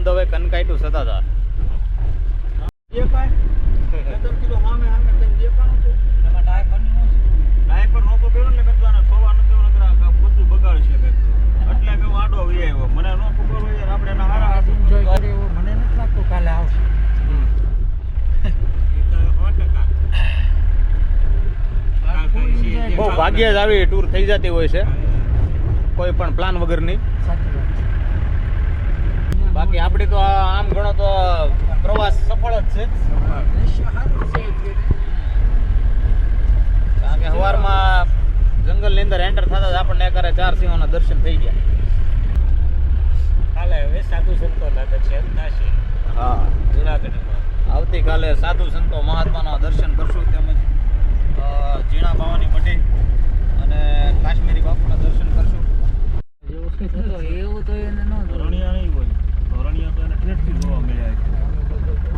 On the way Kankai to Satadhar. બહુ ભાગ્યે જ આવી ટૂર થઈ જતી હોય છે, કોઈ પણ પ્લાન વગરની. બાકી આપણી તો આમ ગણો તો પ્રવાસ સફળ જ છે, કારણ કે સવારમાં જંગલની અંદર એન્ટર થતા જ આપણને કરે 4 સિંહોના દર્શન થઈ ગયા. કાલે હવે સાધુ સંતોના દર્શન થશે. હા, જુનાગઢમાં આવતીકાલે સાધુ સંતો મહાત્માના દર્શન કરશું, તેમજ ઝીણા બાવાની મઢી અને કાશ્મીરી બાપુના દર્શન કરશું. એવું તો એને ન ધોરણિયા નહીં હોય, ધોરણિયા તો એને ટ્રેકથી જોવા મળ્યા છે.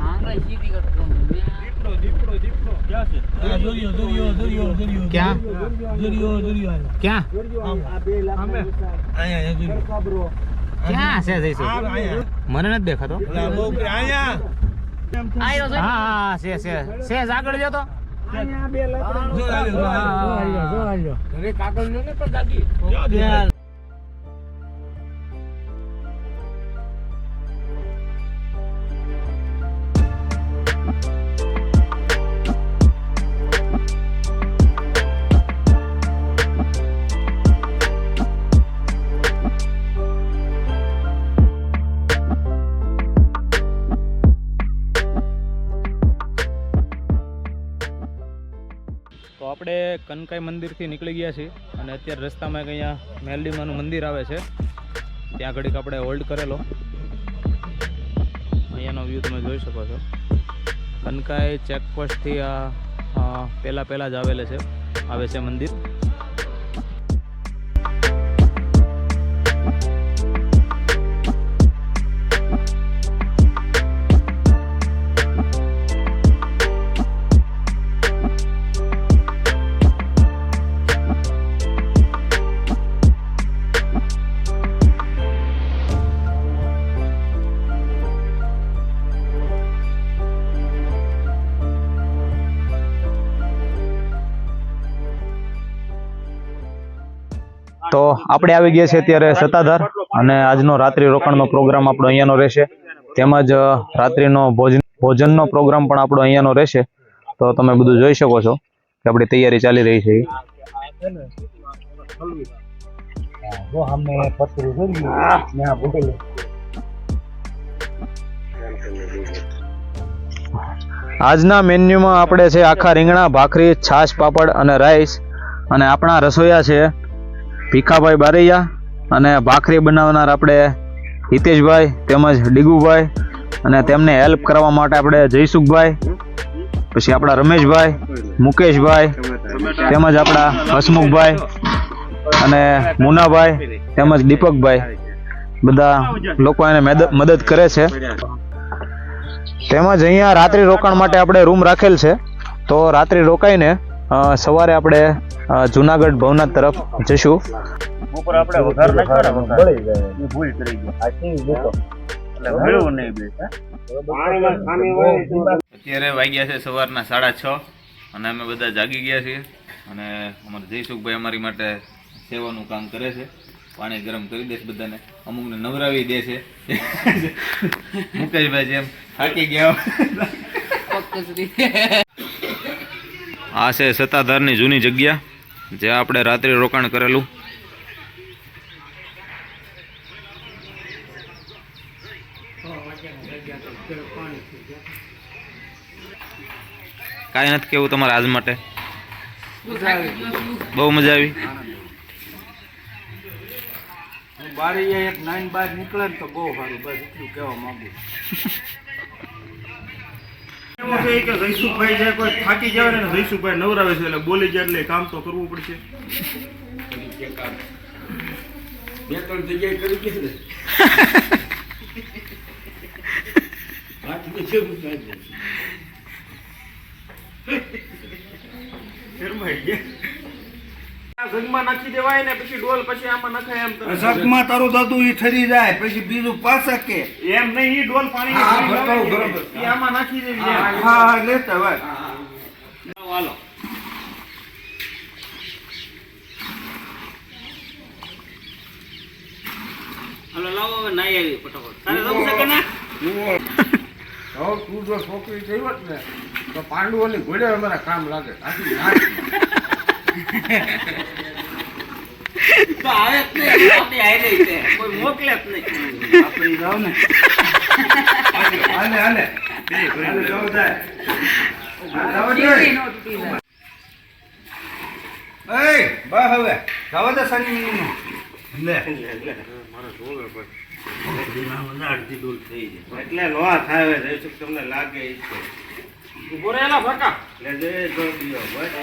આંગળા સીધી કરતો દીપડો ક્યાં છે? ક્યાં દુરિયો ક્યાં આમે અહીંયા ક્યાં છે જઈશું? મને નથી દેખાતો. હા છે આગળ જતો. કાગળ ને પણ દાદી તો આપણે કનકાઈ મંદિરથી નીકળી ગયા છીએ અને અત્યારે રસ્તામાં એક અહીંયા મેલડીમાનું મંદિર આવે છે, ત્યાં ઘડીક આપણે હોલ્ડ કરેલો. અહીંયાનો વ્યૂ તમે જોઈ શકો છો. કનકાઈ ચેકપોસ્ટથી પહેલાં જ આવે છે મંદિર. તો આપણે આવી ગયા છે અત્યારે સતાધાર, અને આજનો રાત્રિ રોકાણનો પ્રોગ્રામ આપણો અહીંયાનો રહેશે, તેમજ રાત્રિનો ભોજનનો પ્રોગ્રામ પણ આપણો અહીંયાનો રહેશે. તો તમે બધું જોઈ શકો છો કે આપણી તૈયારી ચાલી રહી છે. આજના મેન્યુમાં આપણે છે આખા રીંગણા, ભાખરી, છાશ, પાપડ અને રાઈસ. અને આપણા રસોઈયા છે ભીખાભાઈ બારૈયા, અને ભાખરી બનાવનાર આપણે હિતેશભાઈ તેમજ ડીગુભાઈ, અને તેમને હેલ્પ કરવા માટે આપણે જયસુખભાઈ, પછી આપણા રમેશભાઈ, મુકેશભાઈ, તેમજ આપણા હસમુખભાઈ અને મુનાભાઈ તેમજ દીપકભાઈ, બધા લોકો એને મદદ કરે છે. તેમજ અહીંયા રાત્રિ રોકાણ માટે આપણે રૂમ રાખેલ છે. તો રાત્રિ રોકાઈને સવારે આપણે જુનાગઢ ભવનાથ તરફ જશું. અત્યારે વાગ્યા છે સવારના 6:30 અને અમે બધા જાગી ગયા છીએ, અને અમારા જયસુખભાઈ અમારી માટે સેવાનું કામ કરે છે. પાણી ગરમ કરી દે છે બધાને, અમુકને નવરાવી દે છે. મુકેશભાઈ જેમ થાકી ગયા. આ છે સતાધારની જૂની જગ્યા જ્યાં આપણે રાત્રિ રોકાણ કરેલું. કાંઈ નથી કેવું તમારે આજ માટે? બહુ મજા આવી. બારી એક 9 બાર નીકળે ને તો બહુ સારું. બસ એટલું કહેવા માંગુ. એવું છે કે જયસુખભાઈ જે કોઈ થાકી જાય ને જયસુખભાઈ નવરાવે છે, એટલે બોલી જાય એટલે કામ તો કરવું પડશે. 2-3 જગ્યાએ કરી દે ને. જગમાં નાખી દેવાય ને પછી ડોલ પછી આમાં નખાય એમ તમે શકમાં તારું દાદુ ઈ ઠરી જાય પછી બીજું પાછા કે એમ નહીં ઈ ડોલ પાણી હા, બતાવો, બરાબર. ઈ આમાં નાખી દેવી એમ. હા લેતા ભાઈ હાલો હાલો લાવો હવે નાઈ આવી ફટાફટ તારે જવું છે કે ના હવે તું જો છોકરી થઈ હોત ને તો પાંડવોની ઘોડે અમારા કામ લાગે આખી રાત. તો આવે જ નહીં આપણી હારે છે કોઈ મોકલે જ નહીં આપણી જાવ ને હાલે હાલે હાલે જાવ જાય જાવ ટીવી જાય નો તૂટી જાય. એ બા હવે જાવ દે શનિ લે એટલે નો થાય જઈશું તમને લાગે ઈ છે ઉભો રહેલા ફાકા એટલે જે જો દિયો બસ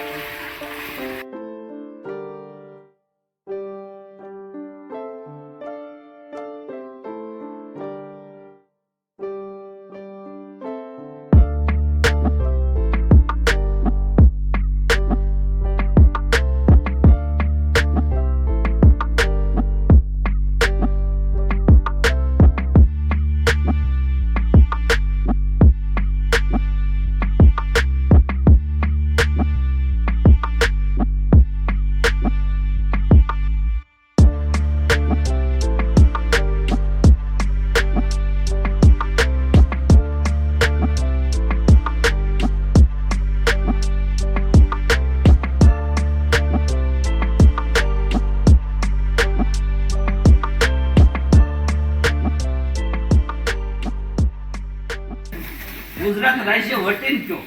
ગુજરાત રાજ્ય વટીને કયો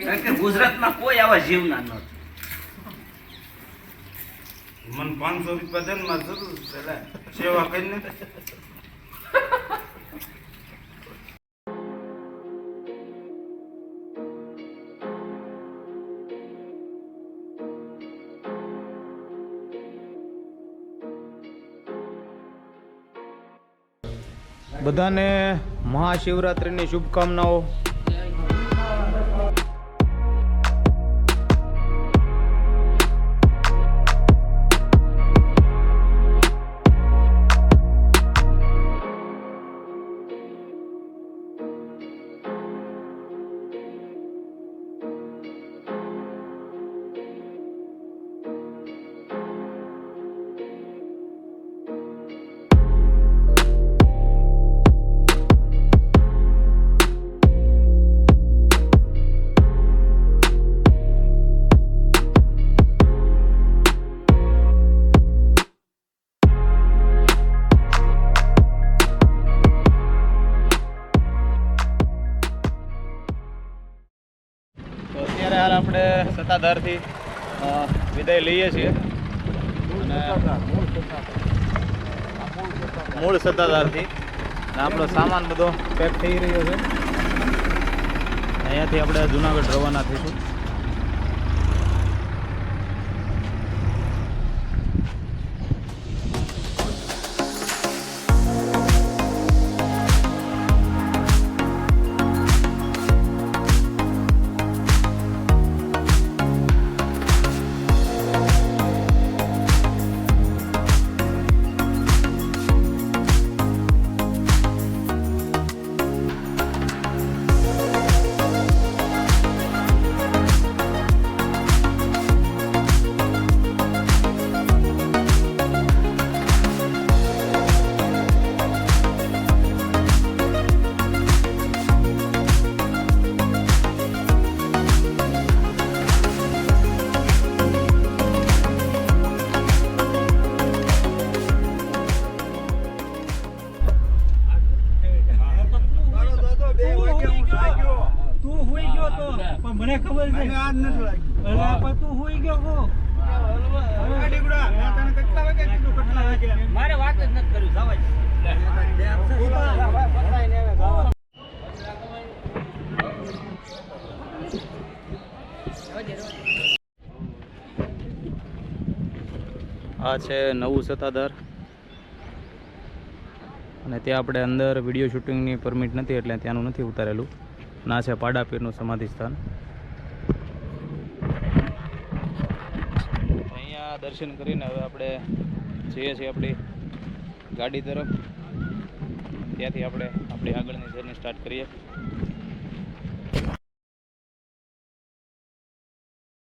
કારણ કે ગુજરાતમાં કોઈ આવા જીવના નથી. મને 500 રૂપિયા દે ને મારે જરૂર છે લે. સેવા કરીને બધાને મહાશિવરાત્રિની શુભકામનાઓ. તો અત્યારે હાલ આપણે સત્તાધારથી વિદાય લઈએ છીએ અને મૂળ સત્તાધારથી અને આપણો સામાન બધો પેક થઈ રહ્યો છે. અહીંયાથી આપણે જુનાગઢ રવાના થઈશું. મારે વાત જ નથી કર્યું જવા આ છે નવું સત્તાધાર અને ત્યાં આપણે અંદર વિડીયો શૂટિંગની પરમિટ નથી એટલે ત્યાંનું નથી ઉતારેલું. ના છે પાડાપીરનું સમાધિ સ્થાન. અહીંયા મંદિરના દર્શન કરીને હવે આપણે જઈએ છીએ આપણી ગાડી તરફ. ત્યાંથી આપણે આપણી આગળની જર્ની સ્ટાર્ટ કરીએ.